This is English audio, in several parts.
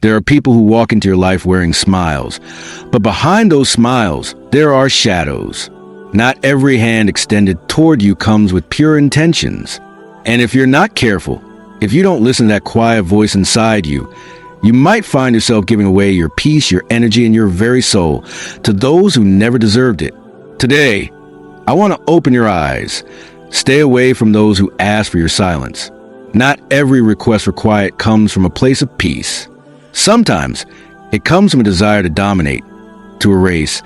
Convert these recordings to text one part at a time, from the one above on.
There are people who walk into your life wearing smiles, but behind those smiles, there are shadows. Not every hand extended toward you comes with pure intentions. And if you're not careful, if you don't listen to that quiet voice inside you, you might find yourself giving away your peace, your energy, and your very soul to those who never deserved it. Today, I want to open your eyes. Stay away from those who ask for your silence. Not every request for quiet comes from a place of peace. Sometimes, it comes from a desire to dominate, to erase,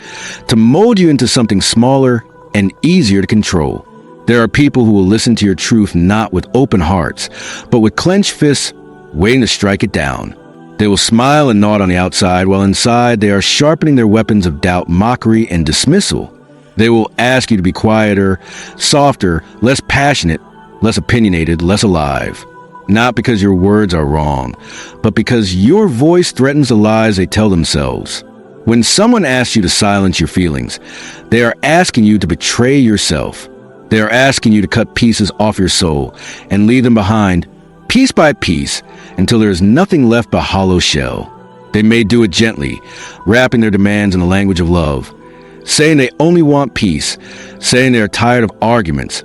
to mold you into something smaller and easier to control. There are people who will listen to your truth not with open hearts, but with clenched fists, waiting to strike it down. They will smile and nod on the outside, while inside they are sharpening their weapons of doubt, mockery, and dismissal. They will ask you to be quieter, softer, less passionate, less opinionated, less alive. Not because your words are wrong, but because your voice threatens the lies they tell themselves. When someone asks you to silence your feelings, they are asking you to betray yourself. They are asking you to cut pieces off your soul and leave them behind, piece by piece, until there is nothing left but a hollow shell. They may do it gently, wrapping their demands in the language of love, saying they only want peace, saying they are tired of arguments,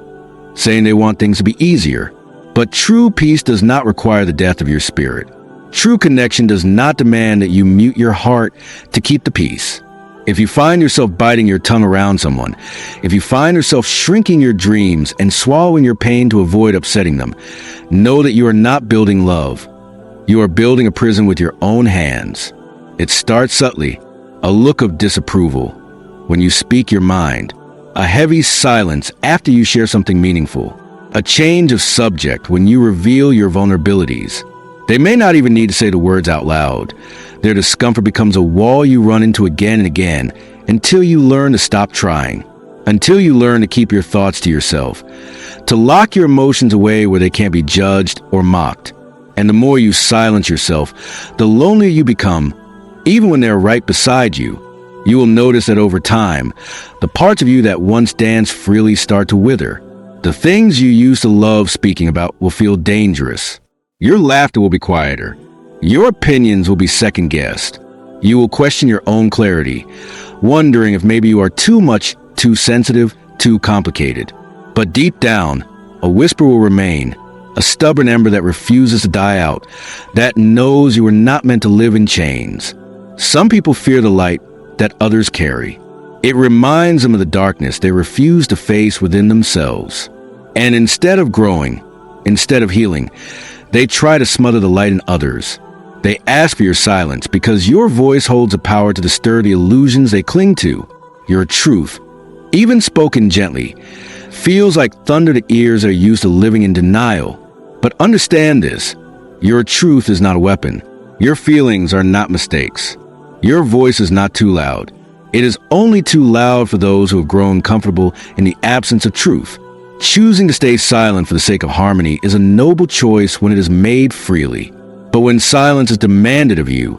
saying they want things to be easier. But true peace does not require the death of your spirit. True connection does not demand that you mute your heart to keep the peace. If you find yourself biting your tongue around someone, if you find yourself shrinking your dreams and swallowing your pain to avoid upsetting them, know that you are not building love. You are building a prison with your own hands. It starts subtly, a look of disapproval when you speak your mind, a heavy silence after you share something meaningful, a change of subject when you reveal your vulnerabilities. They may not even need to say the words out loud. Their discomfort becomes a wall you run into again and again until you learn to stop trying, until you learn to keep your thoughts to yourself, to lock your emotions away where they can't be judged or mocked. And the more you silence yourself, the lonelier you become, even when they're right beside you. You will notice that over time, the parts of you that once danced freely start to wither. The things you used to love speaking about will feel dangerous. Your laughter will be quieter. Your opinions will be second-guessed. You will question your own clarity, wondering if maybe you are too much, too sensitive, too complicated. But deep down, a whisper will remain, a stubborn ember that refuses to die out, that knows you are not meant to live in chains. Some people fear the light that others carry. It reminds them of the darkness they refuse to face within themselves. And instead of growing, instead of healing, they try to smother the light in others. They ask for your silence because your voice holds the power to disturb the illusions they cling to. Your truth, even spoken gently, feels like thunder to ears that are used to living in denial. But understand this, your truth is not a weapon. Your feelings are not mistakes. Your voice is not too loud. It is only too loud for those who have grown comfortable in the absence of truth. Choosing to stay silent for the sake of harmony is a noble choice when it is made freely. But when silence is demanded of you,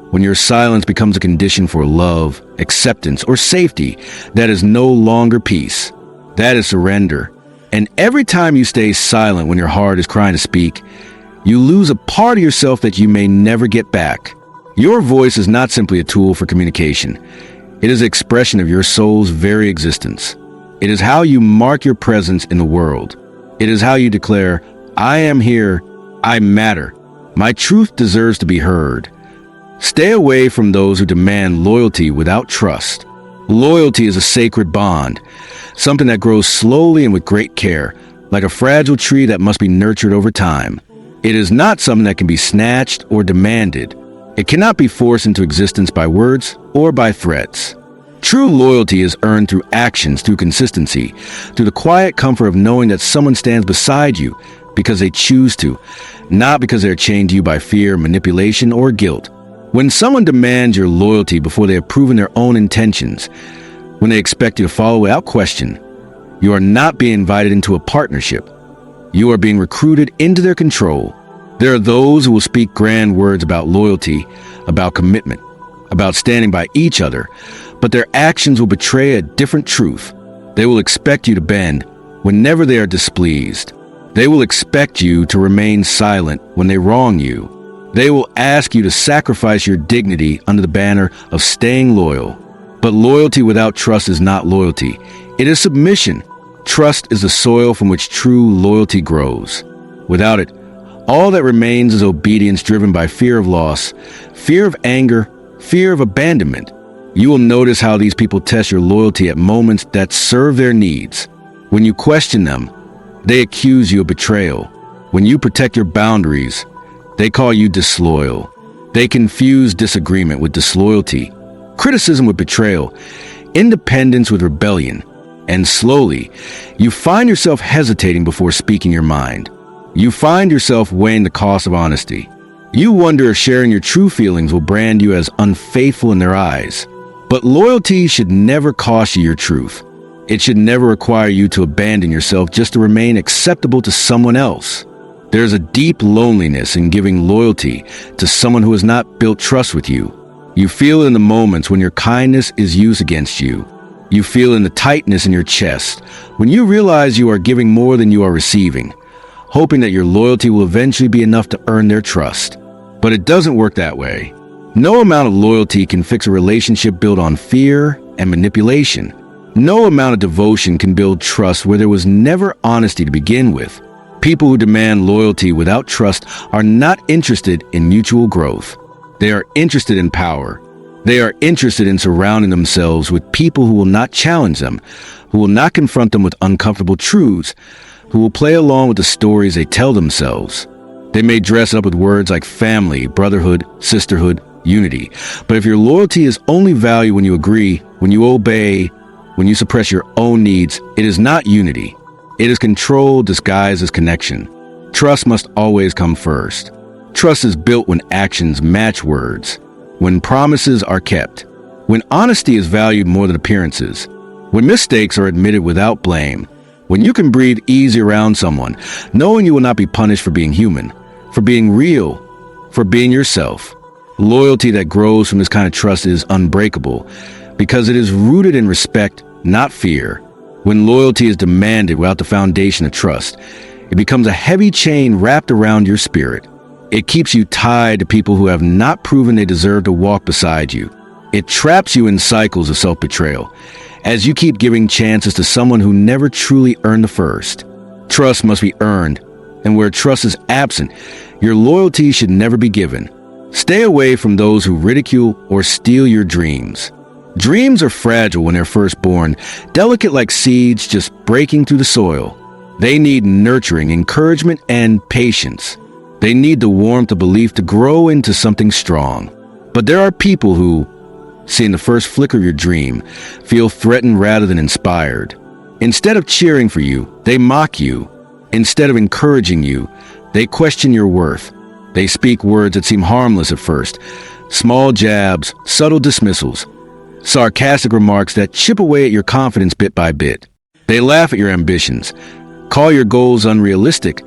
when your silence becomes a condition for love, acceptance, or safety, that is no longer peace. That is surrender. And every time you stay silent when your heart is crying to speak, you lose a part of yourself that you may never get back. Your voice is not simply a tool for communication. It is an expression of your soul's very existence. It is how you mark your presence in the world. It is how you declare, I am here, I matter. My truth deserves to be heard. Stay away from those who demand loyalty without trust. Loyalty is a sacred bond, something that grows slowly and with great care, like a fragile tree that must be nurtured over time. It is not something that can be snatched or demanded. It cannot be forced into existence by words or by threats. True loyalty is earned through actions, through consistency, through the quiet comfort of knowing that someone stands beside you because they choose to, not because they are chained to you by fear, manipulation, or guilt. When someone demands your loyalty before they have proven their own intentions, when they expect you to follow without question, you are not being invited into a partnership. You are being recruited into their control. There are those who will speak grand words about loyalty, about commitment, about standing by each other, but their actions will betray a different truth. They will expect you to bend whenever they are displeased. They will expect you to remain silent when they wrong you. They will ask you to sacrifice your dignity under the banner of staying loyal. But loyalty without trust is not loyalty. It is submission. Trust is the soil from which true loyalty grows. Without it, all that remains is obedience driven by fear of loss, fear of anger, fear of abandonment. You will notice how these people test your loyalty at moments that serve their needs. When you question them, they accuse you of betrayal. When you protect your boundaries, they call you disloyal. They confuse disagreement with disloyalty, criticism with betrayal, independence with rebellion. And slowly, you find yourself hesitating before speaking your mind. You find yourself weighing the cost of honesty. You wonder if sharing your true feelings will brand you as unfaithful in their eyes. But loyalty should never cost you your truth. It should never require you to abandon yourself just to remain acceptable to someone else. There's a deep loneliness in giving loyalty to someone who has not built trust with you. You feel it in the moments when your kindness is used against you. You feel in the tightness in your chest when you realize you are giving more than you are receiving, hoping that your loyalty will eventually be enough to earn their trust. But it doesn't work that way. No amount of loyalty can fix a relationship built on fear and manipulation. No amount of devotion can build trust where there was never honesty to begin with. People who demand loyalty without trust are not interested in mutual growth. They are interested in power. They are interested in surrounding themselves with people who will not challenge them, who will not confront them with uncomfortable truths, who will play along with the stories they tell themselves. They may dress it up with words like family, brotherhood, sisterhood, unity. But if your loyalty is only valued when you agree, when you obey, when you suppress your own needs, it is not unity. It is control disguised as connection. Trust must always come first. Trust is built when actions match words, when promises are kept, when honesty is valued more than appearances, when mistakes are admitted without blame, when you can breathe easy around someone, knowing you will not be punished for being human, for being real, for being yourself. Loyalty that grows from this kind of trust is unbreakable because it is rooted in respect, not fear. When loyalty is demanded without the foundation of trust, it becomes a heavy chain wrapped around your spirit. It keeps you tied to people who have not proven they deserve to walk beside you. It traps you in cycles of self-betrayal, as you keep giving chances to someone who never truly earned the first. Trust must be earned, and where trust is absent, your loyalty should never be given. Stay away from those who ridicule or steal your dreams. Dreams are fragile when they're first born, delicate like seeds just breaking through the soil. They need nurturing, encouragement, and patience. They need the warmth of belief to grow into something strong. But there are people who, seeing the first flicker of your dream, feel threatened rather than inspired. Instead of cheering for you, they mock you. Instead of encouraging you, they question your worth. They speak words that seem harmless at first. Small jabs, subtle dismissals, sarcastic remarks that chip away at your confidence bit by bit. They laugh at your ambitions, call your goals unrealistic,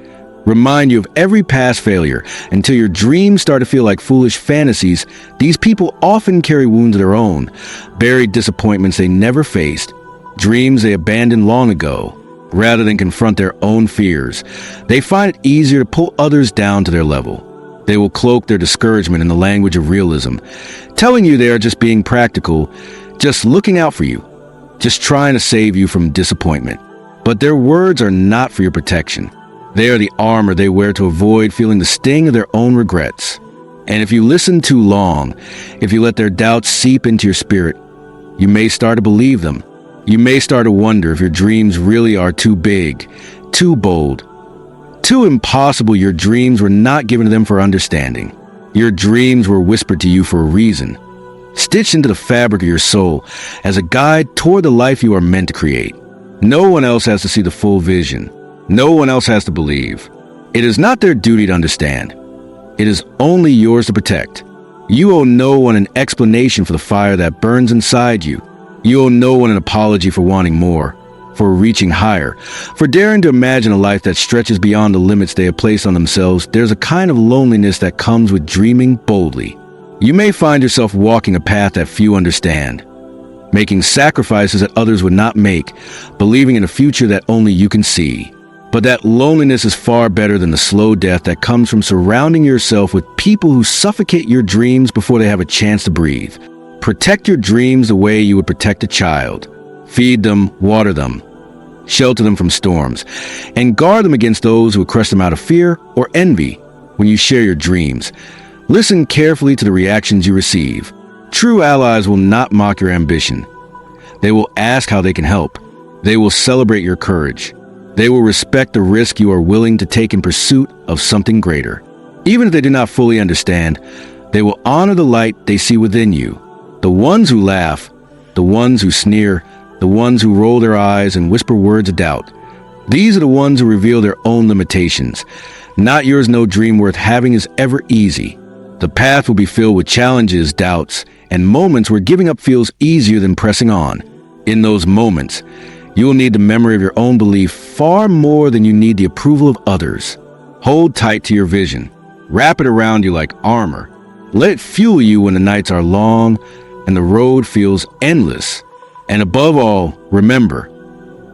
remind you of every past failure until your dreams start to feel like foolish fantasies. These people often carry wounds of their own, buried disappointments they never faced, dreams they abandoned long ago. Rather than confront their own fears, they find it easier to pull others down to their level. They will cloak their discouragement in the language of realism, telling you they are just being practical, just looking out for you, just trying to save you from disappointment. But their words are not for your protection. They are the armor they wear to avoid feeling the sting of their own regrets. And if you listen too long, if you let their doubts seep into your spirit, you may start to believe them. You may start to wonder if your dreams really are too big, too bold, too impossible. Your dreams were not given to them for understanding. Your dreams were whispered to you for a reason, stitched into the fabric of your soul as a guide toward the life you are meant to create. No one else has to see the full vision. No one else has to believe. It is not their duty to understand. It is only yours to protect. You owe no one an explanation for the fire that burns inside you. You owe no one an apology for wanting more, for reaching higher, for daring to imagine a life that stretches beyond the limits they have placed on themselves. There's a kind of loneliness that comes with dreaming boldly. You may find yourself walking a path that few understand, making sacrifices that others would not make, believing in a future that only you can see. But that loneliness is far better than the slow death that comes from surrounding yourself with people who suffocate your dreams before they have a chance to breathe. Protect your dreams the way you would protect a child. Feed them, water them, shelter them from storms, and guard them against those who will crush them out of fear or envy when you share your dreams. Listen carefully to the reactions you receive. True allies will not mock your ambition. They will ask how they can help. They will celebrate your courage. They will respect the risk you are willing to take in pursuit of something greater. Even if they do not fully understand, they will honor the light they see within you. The ones who laugh, the ones who sneer, the ones who roll their eyes and whisper words of doubt. These are the ones who reveal their own limitations. Not yours. No dream worth having is ever easy. The path will be filled with challenges, doubts, and moments where giving up feels easier than pressing on. In those moments, you will need the memory of your own belief far more than you need the approval of others. Hold tight to your vision. Wrap it around you like armor. Let it fuel you when the nights are long and the road feels endless. And above all, remember,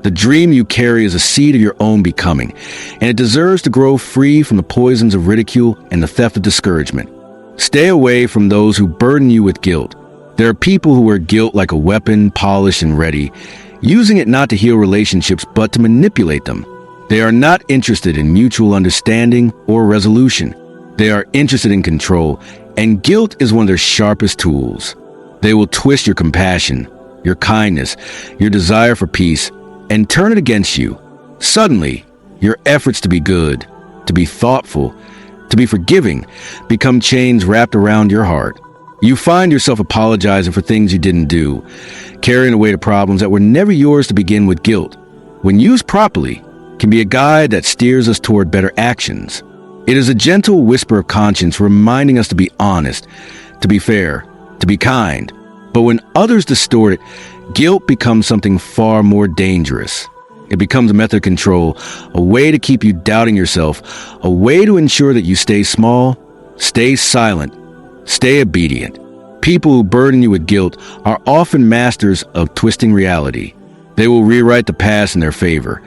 the dream you carry is a seed of your own becoming, and it deserves to grow free from the poisons of ridicule and the theft of discouragement. Stay away from those who burden you with guilt. There are people who wear guilt like a weapon, polished and ready, using it not to heal relationships but to manipulate them. They are not interested in mutual understanding or resolution. They are interested in control, and guilt is one of their sharpest tools. They will twist your compassion, your kindness, your desire for peace, and turn it against you. Suddenly, your efforts to be good, to be thoughtful, to be forgiving, become chains wrapped around your heart. You find yourself apologizing for things you didn't do, carrying away the problems that were never yours to begin with. Guilt, when used properly, can be a guide that steers us toward better actions. It is a gentle whisper of conscience reminding us to be honest, to be fair, to be kind. But when others distort it, guilt becomes something far more dangerous. It becomes a method of control, a way to keep you doubting yourself, a way to ensure that you stay small, stay silent, stay obedient. People who burden you with guilt are often masters of twisting reality. They will rewrite the past in their favor,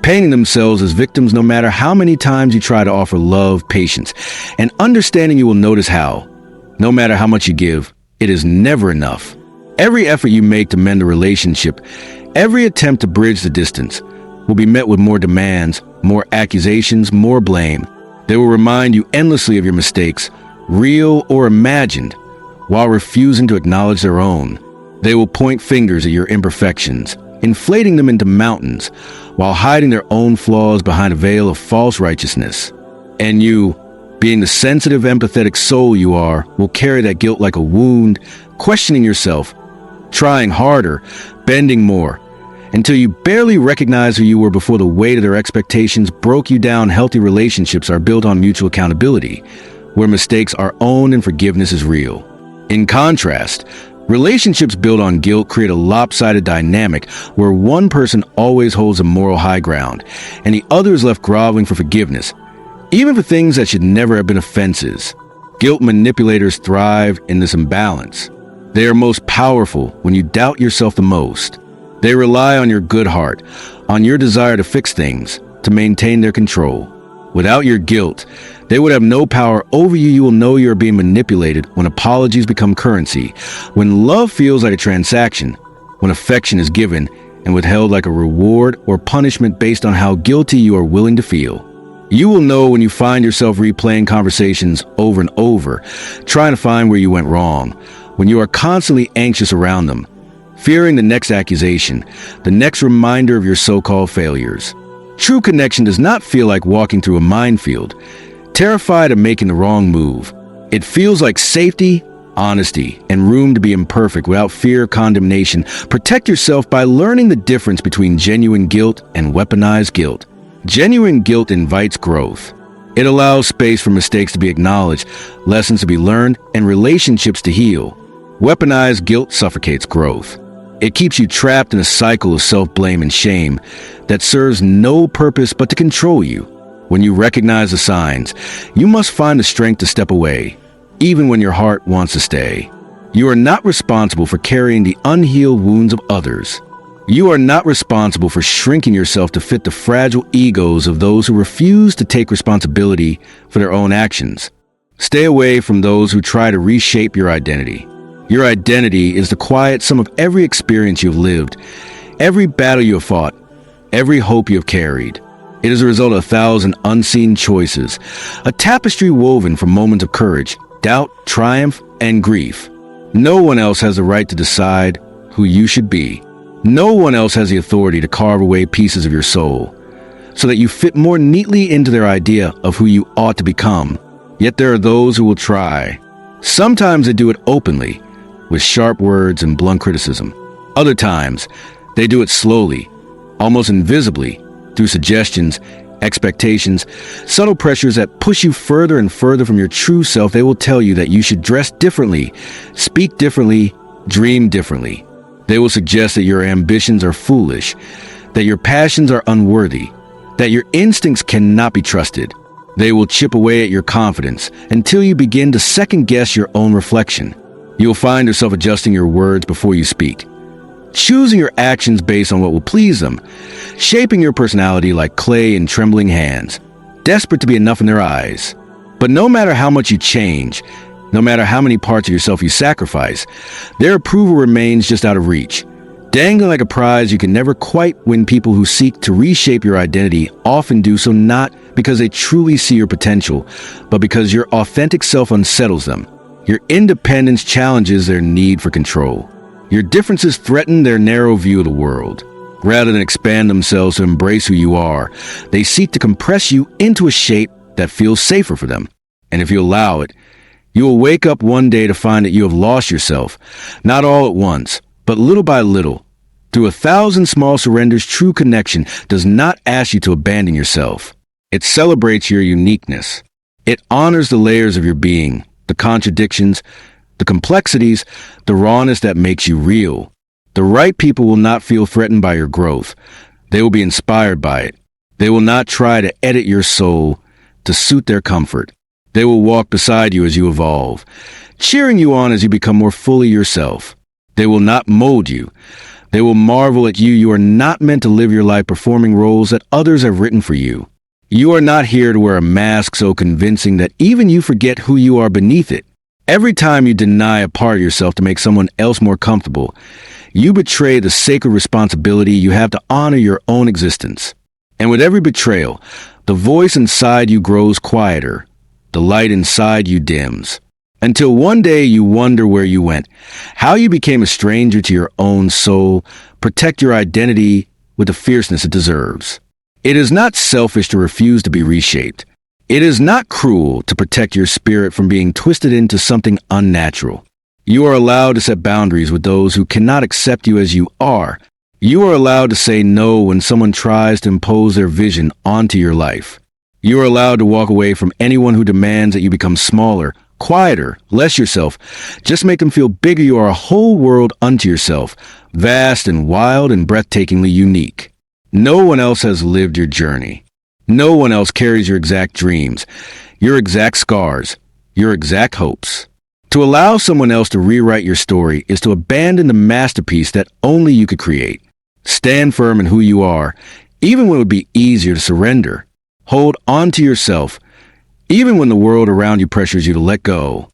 painting themselves as victims no matter how many times you try to offer love, patience, and understanding. You will notice how, no matter how much you give, it is never enough. Every effort you make to mend a relationship, every attempt to bridge the distance, will be met with more demands, more accusations, more blame. They will remind you endlessly of your mistakes, real or imagined, while refusing to acknowledge their own. They will point fingers at your imperfections, inflating them into mountains, while hiding their own flaws behind a veil of false righteousness. And you, being the sensitive, empathetic soul you are, will carry that guilt like a wound, questioning yourself, trying harder, bending more, until you barely recognize who you were before the weight of their expectations broke you down. Healthy relationships are built on mutual accountability, where mistakes are owned and forgiveness is real. In contrast, relationships built on guilt create a lopsided dynamic where one person always holds a moral high ground, and the other is left groveling for forgiveness, even for things that should never have been offenses. Guilt manipulators thrive in this imbalance. They are most powerful when you doubt yourself the most. They rely on your good heart, on your desire to fix things, to maintain their control. Without your guilt, they would have no power over you. You will know you are being manipulated when apologies become currency, when love feels like a transaction, when affection is given and withheld like a reward or punishment based on how guilty you are willing to feel. You will know when you find yourself replaying conversations over and over, trying to find where you went wrong, when you are constantly anxious around them, fearing the next accusation, the next reminder of your so-called failures. True connection does not feel like walking through a minefield, terrified of making the wrong move. It feels like safety, honesty, and room to be imperfect without fear of condemnation. Protect yourself by learning the difference between genuine guilt and weaponized guilt. Genuine guilt invites growth. It allows space for mistakes to be acknowledged, lessons to be learned, and relationships to heal. Weaponized guilt suffocates growth. It keeps you trapped in a cycle of self-blame and shame that serves no purpose but to control you. When you recognize the signs, you must find the strength to step away, even when your heart wants to stay. You are not responsible for carrying the unhealed wounds of others. You are not responsible for shrinking yourself to fit the fragile egos of those who refuse to take responsibility for their own actions. Stay away from those who try to reshape your identity. Your identity is the quiet sum of every experience you've lived, every battle you have fought, every hope you have carried. It is a result of 1,000 unseen choices, a tapestry woven from moments of courage, doubt, triumph, and grief. No one else has the right to decide who you should be. No one else has the authority to carve away pieces of your soul so that you fit more neatly into their idea of who you ought to become. Yet there are those who will try. Sometimes they do it openly, with sharp words and blunt criticism. Other times, they do it slowly, almost invisibly, through suggestions, expectations, subtle pressures that push you further and further from your true self. They will tell you that you should dress differently, speak differently, dream differently. They will suggest that your ambitions are foolish, that your passions are unworthy, that your instincts cannot be trusted. They will chip away at your confidence until you begin to second-guess your own reflection. You will find yourself adjusting your words before you speak, choosing your actions based on what will please them, shaping your personality like clay in trembling hands, desperate to be enough in their eyes. But no matter how much you change, no matter how many parts of yourself you sacrifice, their approval remains just out of reach. Dangling like a prize you can never quite win. People who seek to reshape your identity often do so not because they truly see your potential, but because your authentic self unsettles them. Your independence challenges their need for control. Your differences threaten their narrow view of the world. Rather than expand themselves to embrace who you are, they seek to compress you into a shape that feels safer for them. And if you allow it, you will wake up one day to find that you have lost yourself, not all at once, but little by little. Through 1,000 small surrenders, true connection does not ask you to abandon yourself. It celebrates your uniqueness. It honors the layers of your being, the contradictions, the complexities, the rawness that makes you real. The right people will not feel threatened by your growth. They will be inspired by it. They will not try to edit your soul to suit their comfort. They will walk beside you as you evolve, cheering you on as you become more fully yourself. They will not mold you. They will marvel at you. You are not meant to live your life performing roles that others have written for you. You are not here to wear a mask so convincing that even you forget who you are beneath it. Every time you deny a part of yourself to make someone else more comfortable, you betray the sacred responsibility you have to honor your own existence. And with every betrayal, the voice inside you grows quieter. The light inside you dims, until one day you wonder where you went, how you became a stranger to your own soul. Protect your identity with the fierceness it deserves. It is not selfish to refuse to be reshaped. It is not cruel to protect your spirit from being twisted into something unnatural. You are allowed to set boundaries with those who cannot accept you as you are. You are allowed to say no when someone tries to impose their vision onto your life. You are allowed to walk away from anyone who demands that you become smaller, quieter, less yourself. Just make them feel bigger. You are a whole world unto yourself, vast and wild and breathtakingly unique. No one else has lived your journey. No one else carries your exact dreams, your exact scars, your exact hopes. To allow someone else to rewrite your story is to abandon the masterpiece that only you could create. Stand firm in who you are, even when it would be easier to surrender. Hold on to yourself, even when the world around you pressures you to let go.